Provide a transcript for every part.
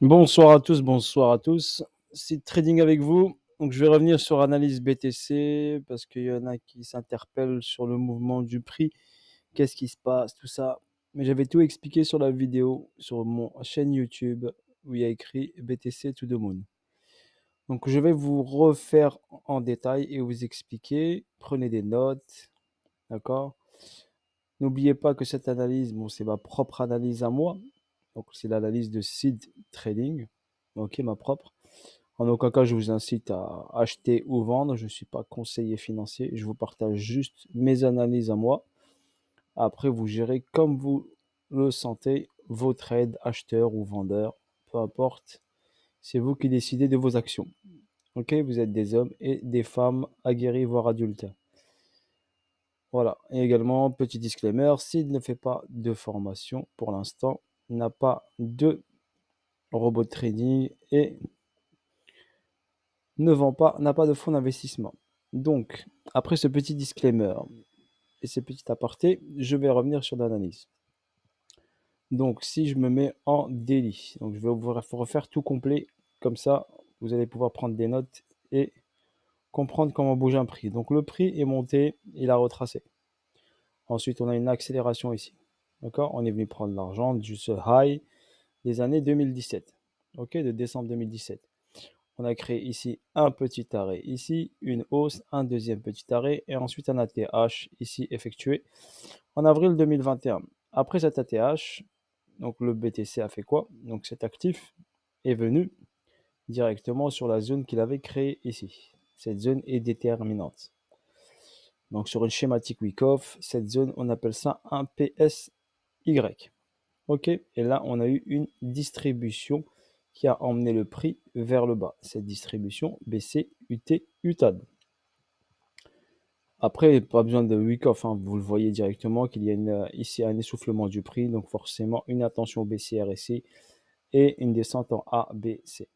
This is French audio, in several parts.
Bonsoir à tous, bonsoir à tous. C'est Trading avec vous. Donc, je vais revenir sur analyse BTC parce qu'il y en a qui s'interpellent sur le mouvement du prix. Qu'est-ce qui se passe, tout ça. Mais j'avais tout expliqué sur la vidéo, sur mon chaîne YouTube où il y a écrit BTC to the moon. Donc, je vais vous refaire en détail et vous expliquer. Prenez des notes, d'accord? N'oubliez pas que cette analyse, bon, c'est ma propre analyse à moi. Donc, c'est l'analyse de Seed Trading. Ok, ma propre. En aucun cas, je vous incite à acheter ou vendre. Je ne suis pas conseiller financier. Je vous partage juste mes analyses à moi. Après, vous gérez comme vous le sentez vos trades, acheteurs ou vendeurs. Peu importe. C'est vous qui décidez de vos actions. Ok, vous êtes des hommes et des femmes aguerris, voire adultes. Voilà. Et également, petit disclaimer, s'il ne fait pas de formation pour l'instant, n'a pas de robot de trading et ne vend pas, n'a pas de fonds d'investissement. Donc, après ce petit disclaimer et ce petit aparté, je vais revenir sur l'analyse. Donc, si je me mets en daily, donc je vais vous refaire tout complet, comme ça, vous allez pouvoir prendre des notes et comprendre comment bouge un prix. Donc, le prix est monté, il a retracé. Ensuite, on a une accélération ici. D'accord? On est venu prendre l'argent du ce high des années 2017. Ok? De décembre 2017. On a créé ici un petit arrêt, ici une hausse, un deuxième petit arrêt et ensuite un ATH ici effectué en avril 2021. Après cet ATH, donc le BTC a fait quoi? Donc cet actif est venu directement sur la zone qu'il avait créée ici. Cette zone est déterminante. Donc sur une schématique Wyckoff, cette zone, on appelle ça un PSY. Ok, et là, on a eu une distribution qui a emmené le prix vers le bas. Cette distribution BC, UT, UTAD. Après, pas besoin de week-off, hein. Vous le voyez directement qu'il y a ici un essoufflement du prix, donc forcément une attention baissière ici et une descente en A, B, C.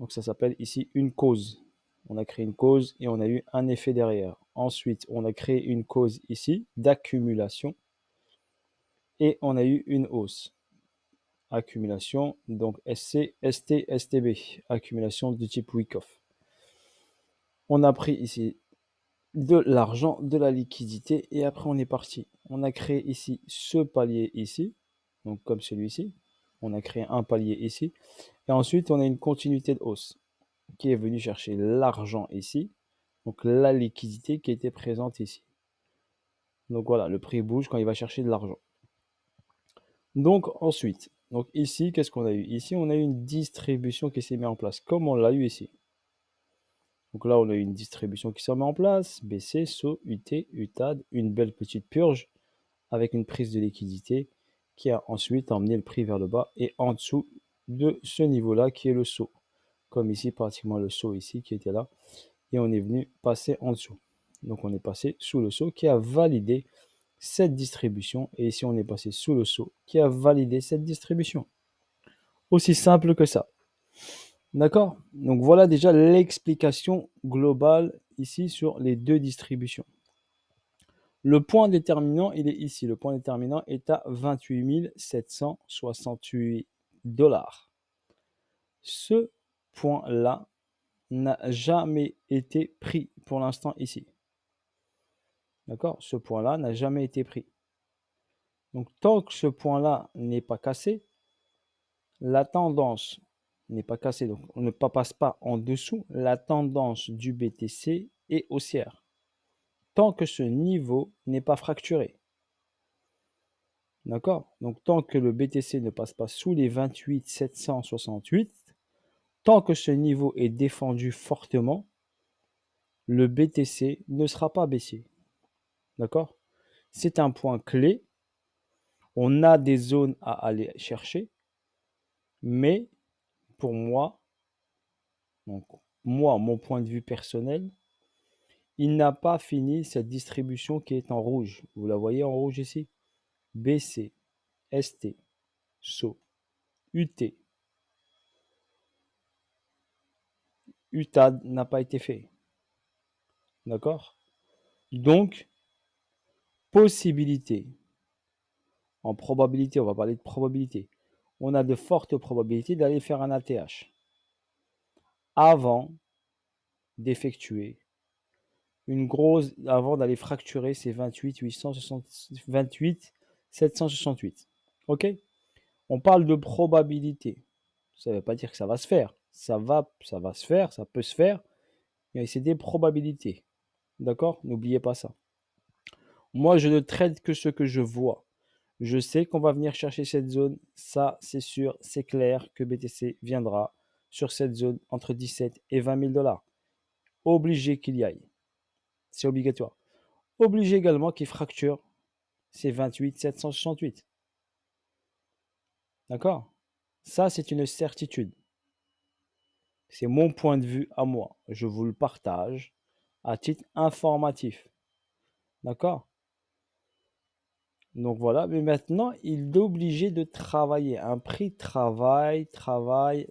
Donc ça s'appelle ici une cause. On a créé une cause et on a eu un effet derrière. Ensuite, on a créé une cause ici d'accumulation et on a eu une hausse. Accumulation, donc SC, ST, STB, accumulation de type Wyckoff. On a pris ici de l'argent, de la liquidité et après on est parti. On a créé ici ce palier ici, donc comme celui-ci. On a créé un palier ici et ensuite on a une continuité de hausse qui est venue chercher l'argent ici, donc la liquidité qui était présente ici. Donc voilà, le prix bouge quand il va chercher de l'argent. Donc ensuite, donc ici, qu'est-ce qu'on a eu? Ici, on a eu une distribution qui s'est mise en place, comme on l'a eu ici. Donc là, on a eu une distribution qui s'est mise en place, BC, SO, UT, UTAD, une belle petite purge avec une prise de liquidité qui a ensuite emmené le prix vers le bas et en dessous de ce niveau-là qui est le saut. Comme ici, pratiquement le saut ici qui était là. Et on est venu passer en dessous. Donc on est passé sous le saut qui a validé cette distribution. Et ici, on est passé sous le saut qui a validé cette distribution. Aussi simple que ça. D'accord? Donc voilà déjà l'explication globale ici sur les deux distributions. Le point déterminant, il est ici. Le point déterminant est à 28 768 dollars. Ce point-là n'a jamais été pris pour l'instant ici. D'accord? Ce point-là n'a jamais été pris. Donc tant que ce point-là n'est pas cassé, la tendance n'est pas cassée, donc on ne passe pas en dessous, la tendance du BTC est haussière. Tant que ce niveau n'est pas fracturé. D'accord? Donc tant que le BTC ne passe pas sous les 28 768, tant que ce niveau est défendu fortement, le BTC ne sera pas baissier. D'accord? C'est un point clé. On a des zones à aller chercher, mais pour moi, donc moi, mon point de vue personnel, il n'a pas fini cette distribution qui est en rouge. Vous la voyez en rouge ici? BC, ST, SO, UT, UTAD n'a pas été fait. D'accord? Donc, possibilité, en probabilité, on va parler de probabilité. on a de fortes probabilités d'aller faire un ATH avant d'effectuer avant d'aller fracturer ces 28 768. OK? On parle de probabilité. Ça ne veut pas dire que ça va se faire. Ça va se faire, ça peut se faire, mais c'est des probabilités. D'accord? N'oubliez pas ça. Moi, je ne trade que ce que je vois. Je sais qu'on va venir chercher cette zone. Ça, c'est sûr, c'est clair que BTC viendra sur cette zone entre 17 et 20 000 dollars. Obligé qu'il y aille. C'est obligatoire. Obligé également qu'il fracture ces 28 768. D'accord? Ça, c'est une certitude. C'est mon point de vue à moi. Je vous le partage à titre informatif. D'accord? Donc voilà, mais maintenant, il est obligé de travailler. Un prix travaille,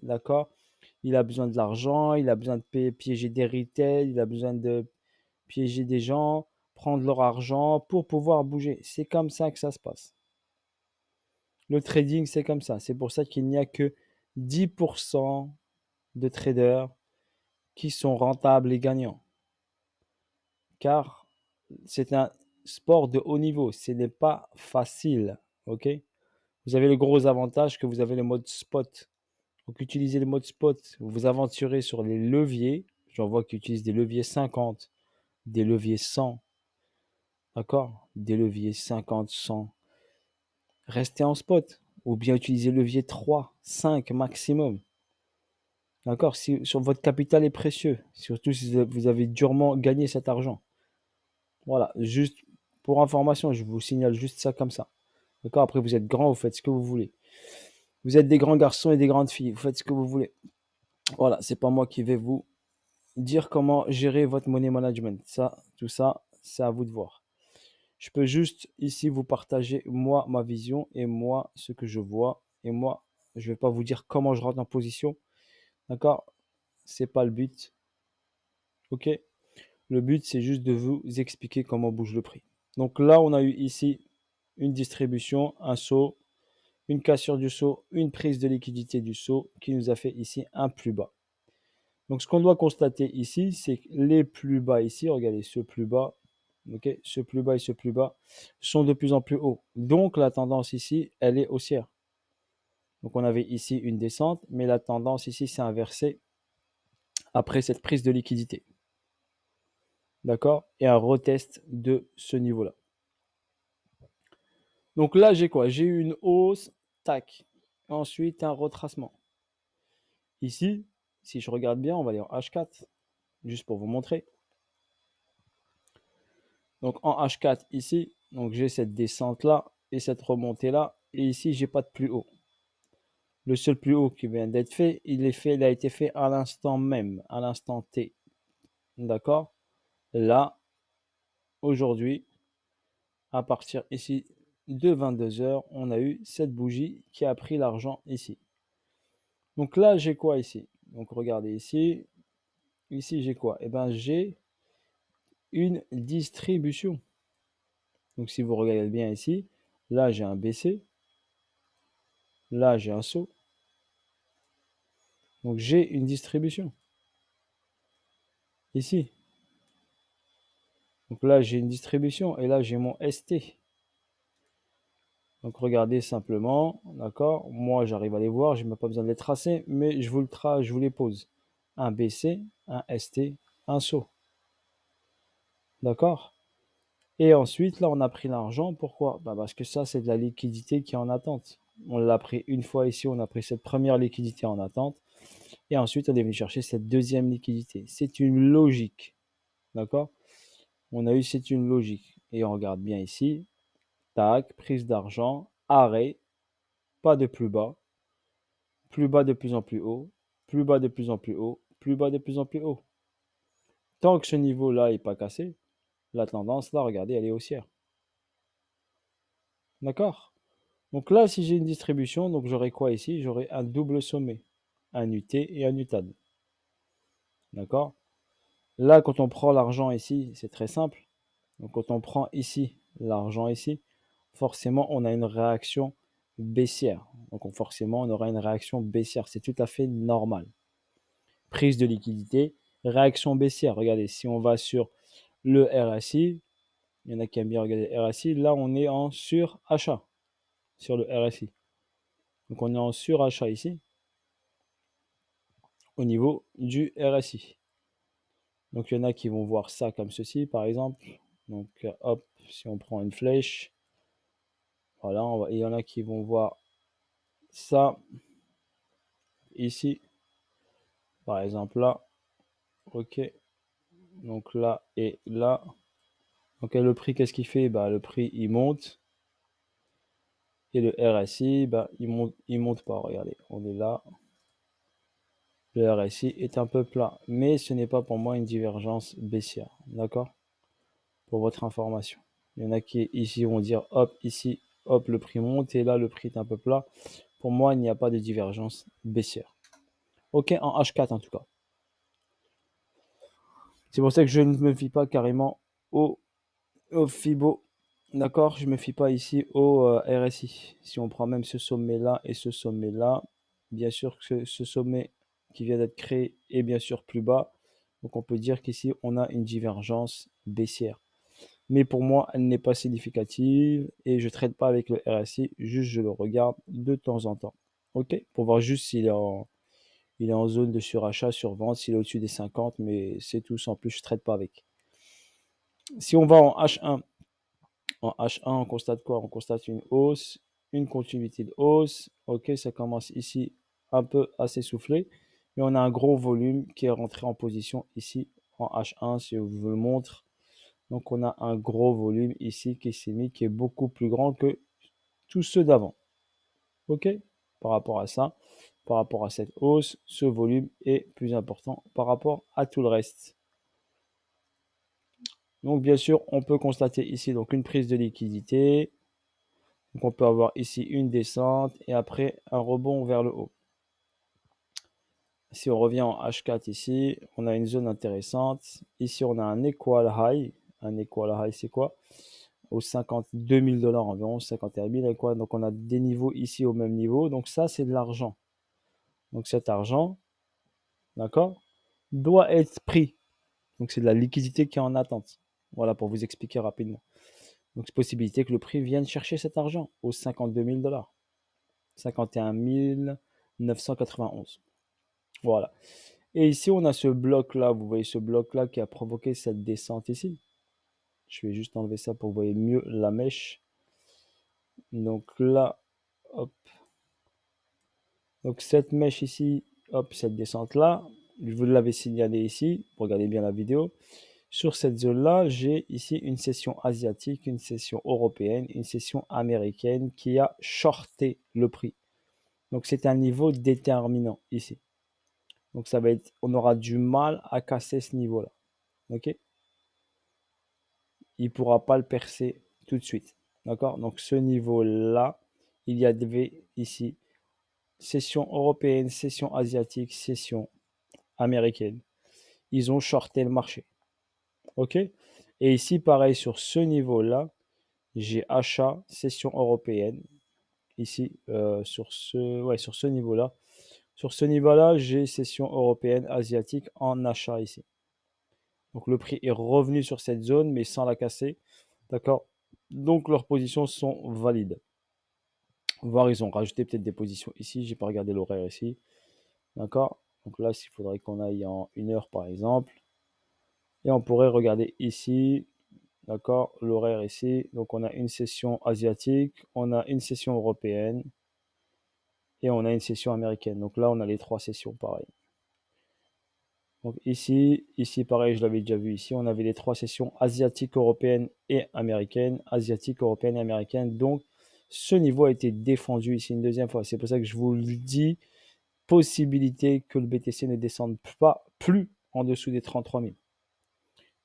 d'accord? Il a besoin de l'argent, il a besoin de piéger des retail, il a besoin de piéger des gens, prendre leur argent pour pouvoir bouger. C'est comme ça que ça se passe. Le trading, c'est comme ça. C'est pour ça qu'il n'y a que 10% de traders qui sont rentables et gagnants. Car c'est un sport de haut niveau. Ce n'est pas facile. OK? Vous avez le gros avantage que vous avez le mode spot. Donc, utilisez le mode spot. Vous vous aventurez sur les leviers. J'en vois qui utilisent des leviers 50, des leviers 100. D'accord? Des leviers 50, 100. Restez en spot. Ou bien utilisez levier 3, 5 maximum. D'accord? Si sur votre capital est précieux. Surtout si vous avez durement gagné cet argent. Voilà. Juste pour information, je vous signale juste ça comme ça. D'accord? Après, vous êtes grand, vous faites ce que vous voulez. Vous êtes des grands garçons et des grandes filles. Vous faites ce que vous voulez. Voilà. C'est pas moi qui vais vous dire comment gérer votre money management. Ça, tout ça, c'est à vous de voir. Je peux juste ici vous partager moi ma vision et moi ce que je vois. Et moi, je vais pas vous dire comment je rentre en position. D'accord? C'est pas le but. OK? Le but, c'est juste de vous expliquer comment bouge le prix. Donc là, on a eu ici une distribution, un saut, une cassure du saut, une prise de liquidité du saut qui nous a fait ici un plus bas. Donc ce qu'on doit constater ici, c'est que les plus bas ici, regardez ce plus bas, ok, ce plus bas et ce plus bas sont de plus en plus hauts. Donc la tendance ici, elle est haussière. Donc on avait ici une descente, mais la tendance ici s'est inversée après cette prise de liquidité. D'accord? Et un retest de ce niveau-là. Donc là, j'ai quoi? J'ai eu une hausse, tac. Ensuite, un retracement. Ici, si je regarde bien, on va aller en H4, juste pour vous montrer. Donc en H4 ici, donc j'ai cette descente là et cette remontée là. Et ici, j'ai pas de plus haut. Le seul plus haut qui vient d'être fait, il a été fait à l'instant même, à l'instant T. D'accord? Là, aujourd'hui, à partir ici de 22 heures, on a eu cette bougie qui a pris l'argent ici. Donc là, j'ai quoi ici? Donc regardez ici. Ici, j'ai quoi? Eh bien, j'ai une distribution. Donc si vous regardez bien ici, là, j'ai un BC. Là, j'ai un saut. Donc j'ai une distribution. Ici. Donc là, j'ai une distribution. Et là, j'ai mon ST. Donc regardez simplement. D'accord? Moi, j'arrive à les voir. Je n'ai même pas besoin de les tracer. Mais je vous le trace, je vous les pose. Un BC, un ST, un saut. D'accord? Et ensuite, là, on a pris l'argent. Pourquoi? Parce que ça, c'est de la liquidité qui est en attente. On l'a pris une fois ici. On a pris cette première liquidité en attente. Et ensuite, on est venu chercher cette deuxième liquidité. C'est une logique. D'accord? On a eu, c'est une logique. Et on regarde bien ici. Tac, prise d'argent, arrêt, pas de plus bas de plus en plus haut, plus bas de plus en plus haut, plus bas de plus en plus haut. Tant que ce niveau-là n'est pas cassé, la tendance, là, regardez, elle est haussière. D'accord? Donc là, si j'ai une distribution, donc j'aurai quoi ici? J'aurai un double sommet, un UT et un UTAD. D'accord? Là, quand on prend l'argent ici, c'est très simple. Donc quand on prend ici l'argent ici, forcément, on a une réaction baissière. Donc forcément, on aura une réaction baissière. C'est tout à fait normal. Prise de liquidité, réaction baissière. Regardez, si on va sur le RSI, il y en a qui aiment bien regarder le RSI. Là, on est en surachat sur le RSI. Donc on est en surachat ici au niveau du RSI. Donc il y en a qui vont voir ça comme ceci, par exemple. Donc hop, si on prend une flèche, voilà, il y en a qui vont voir ça ici, par exemple là. Ok, donc là et là. Donc le prix, qu'est-ce qu'il fait? Bah, le prix, il monte. Et le RSI, bah, il monte pas. Regardez, on est là. Le RSI est un peu plat. Mais ce n'est pas pour moi une divergence baissière. D'accord? Pour votre information. Il y en a qui ici vont dire hop, ici, hop, le prix monte. Et là, le prix est un peu plat. Pour moi, il n'y a pas de divergence baissière. Ok, en H4 en tout cas. C'est pour ça que je ne me fie pas carrément au Fibo. D'accord, je ne me fie pas ici au RSI. Si on prend même ce sommet-là et ce sommet-là, bien sûr que ce sommet qui vient d'être créé est bien sûr plus bas. Donc on peut dire qu'ici, on a une divergence baissière. Mais pour moi, elle n'est pas significative et je ne traite pas avec le RSI, juste je le regarde de temps en temps. Ok, pour voir juste il est en zone de surachat, survente, s'il est au-dessus des 50, mais c'est tout, sans plus, je ne traite pas avec. Si on va en H1, on constate quoi? On constate une hausse, une continuité de hausse. Ok, ça commence ici un peu à s'essouffler. Mais on a un gros volume qui est rentré en position ici en H1, si je vous le montre. Donc on a un gros volume ici qui s'est mis, qui est beaucoup plus grand que tous ceux d'avant. Ok? Par rapport à ça, par rapport à cette hausse, ce volume est plus important par rapport à tout le reste. Donc bien sûr, on peut constater ici donc une prise de liquidité. Donc on peut avoir ici une descente et après un rebond vers le haut. Si on revient en H4 ici, on a une zone intéressante. Ici, on a un equal high. Un equal high, c'est quoi? Aux 52 000 $ environ, 51 000 quoi. Donc on a des niveaux ici au même niveau. Donc ça, c'est de l'argent. Donc cet argent, d'accord, doit être pris. Donc c'est de la liquidité qui est en attente. Voilà pour vous expliquer rapidement. Donc c'est possibilité que le prix vienne chercher cet argent aux 52 000 $. 51 991. Voilà. Et ici, on a ce bloc-là. Vous voyez ce bloc-là qui a provoqué cette descente ici. Je vais juste enlever ça pour que vous voyez mieux la mèche. Donc là, hop. Donc cette mèche ici, hop, cette descente-là, je vous l'avais signalé ici. Regardez bien la vidéo. Sur cette zone-là, j'ai ici une session asiatique, une session européenne, une session américaine qui a shorté le prix. Donc c'est un niveau déterminant ici. Donc ça va être, on aura du mal à casser ce niveau-là. Ok? Il ne pourra pas le percer tout de suite. D'accord? Donc ce niveau-là, il y avait ici session européenne, session asiatique, session américaine. Ils ont shorté le marché. Ok? Et ici, pareil, sur ce niveau-là, j'ai achat, session européenne. Ici, sur ce niveau-là. Sur ce niveau-là, j'ai session européenne, asiatique en achat ici. Donc le prix est revenu sur cette zone, mais sans la casser. D'accord? Donc leurs positions sont valides. Voir, ils ont rajouté peut-être des positions ici. J'ai pas regardé l'horaire ici. D'accord? Donc là, il faudrait qu'on aille en 1 heure par exemple. Et on pourrait regarder ici. D'accord? L'horaire ici. Donc on a une session asiatique, on a une session européenne et on a une session américaine. Donc là, on a les 3 sessions pareil. Donc ici pareil, je l'avais déjà vu ici, on avait les 3 sessions asiatiques, européennes et américaines. Asiatiques, européennes et américaines. Donc ce niveau a été défendu ici une deuxième fois. C'est pour ça que je vous le dis, possibilité que le BTC ne descende pas plus en dessous des 33 000.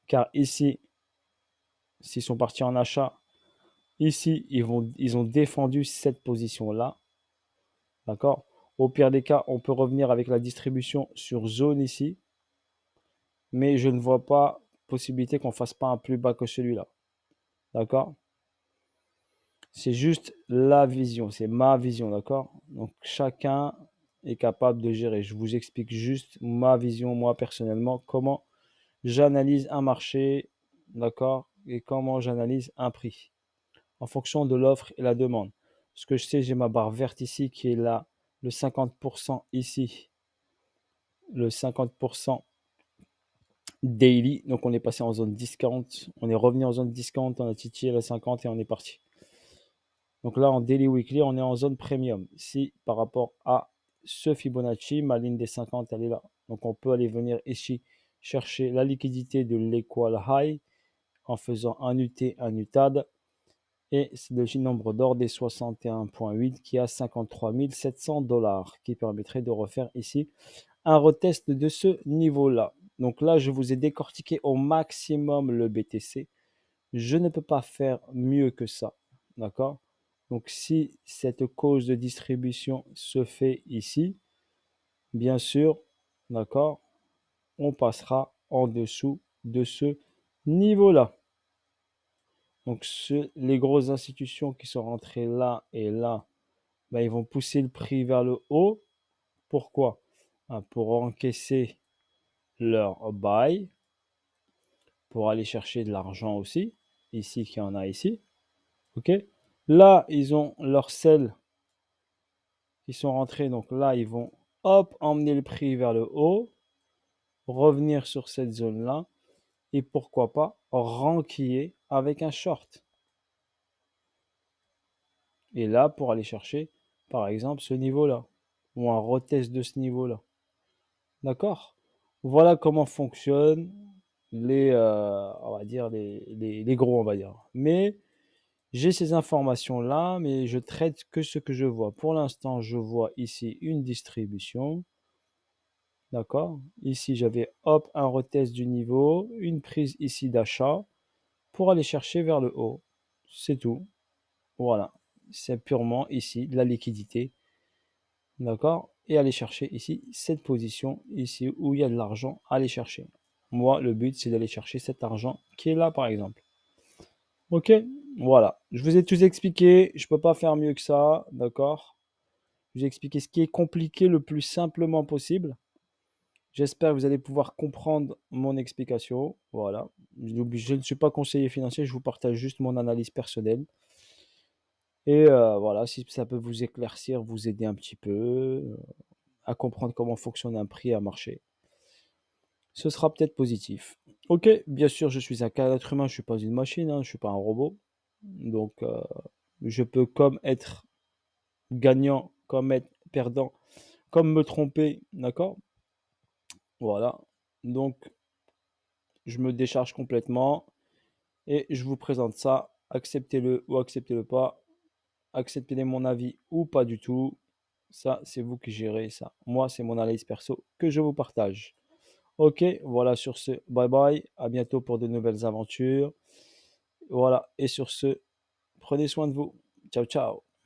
Car ici, s'ils sont partis en achat, ici, ils ont défendu cette position-là. D'accord? Au pire des cas, on peut revenir avec la distribution sur zone ici. Mais je ne vois pas possibilité qu'on ne fasse pas un plus bas que celui-là. D'accord? C'est juste la vision, c'est ma vision, d'accord? Donc chacun est capable de gérer. Je vous explique juste ma vision, moi personnellement, comment j'analyse un marché, d'accord? Et comment j'analyse un prix en fonction de l'offre et la demande. Ce que je sais, j'ai ma barre verte ici qui est là, le 50% ici, le 50% daily. Donc on est passé en zone discount, on est revenu en zone discount, on a titillé la 50 et on est parti. Donc là, en daily weekly, on est en zone premium. Si par rapport à ce Fibonacci, ma ligne des 50, elle est là. Donc on peut aller venir ici chercher la liquidité de l'equal high en faisant un UT, un UTAD. Et c'est le nombre d'or des 61,8 qui a 53 700 dollars qui permettrait de refaire ici un retest de ce niveau-là. Donc là, je vous ai décortiqué au maximum le BTC. Je ne peux pas faire mieux que ça. D'accord? Donc si cette cause de distribution se fait ici, bien sûr, d'accord, on passera en dessous de ce niveau-là. Donc les grosses institutions qui sont rentrées là et là, ben, ils vont pousser le prix vers le haut. Pourquoi? Pour encaisser leur buy, pour aller chercher de l'argent aussi, ici qu'il y en a ici. Ok? Là, ils ont leur sell qui sont rentrés, donc là, ils vont hop, emmener le prix vers le haut, revenir sur cette zone-là, et pourquoi pas renquiller avec un short. Et là, pour aller chercher, par exemple, ce niveau-là, ou un retest de ce niveau-là. D'accord? Voilà comment fonctionnent on va dire, les gros, on va dire. Mais j'ai ces informations-là, mais je traite que ce que je vois. Pour l'instant, je vois ici une distribution. D'accord? Ici, j'avais hop, un retest du niveau, une prise ici d'achat pour aller chercher vers le haut. C'est tout. Voilà. C'est purement ici de la liquidité. D'accord? Et aller chercher ici cette position, ici où il y a de l'argent à aller chercher. Moi, le but, c'est d'aller chercher cet argent qui est là, par exemple. Ok? Voilà. Je vous ai tout expliqué. Je ne peux pas faire mieux que ça. D'accord? Je vous ai expliqué ce qui est compliqué le plus simplement possible. J'espère que vous allez pouvoir comprendre mon explication. Voilà. Je ne suis pas conseiller financier, je vous partage juste mon analyse personnelle. Et voilà, si ça peut vous éclaircir, vous aider un petit peu à comprendre comment fonctionne un prix à marché, ce sera peut-être positif. Ok, bien sûr, je suis un être humain, je ne suis pas une machine, hein, je ne suis pas un robot. Donc, je peux comme être gagnant, comme être perdant, comme me tromper, d'accord? Voilà. Donc, je me décharge complètement. Et je vous présente ça. Acceptez-le ou acceptez-le pas. Acceptez mon avis ou pas du tout. Ça, c'est vous qui gérez ça. Moi, c'est mon analyse perso que je vous partage. Ok, voilà sur ce, bye bye. À bientôt pour de nouvelles aventures. Voilà, et sur ce, prenez soin de vous. Ciao, ciao.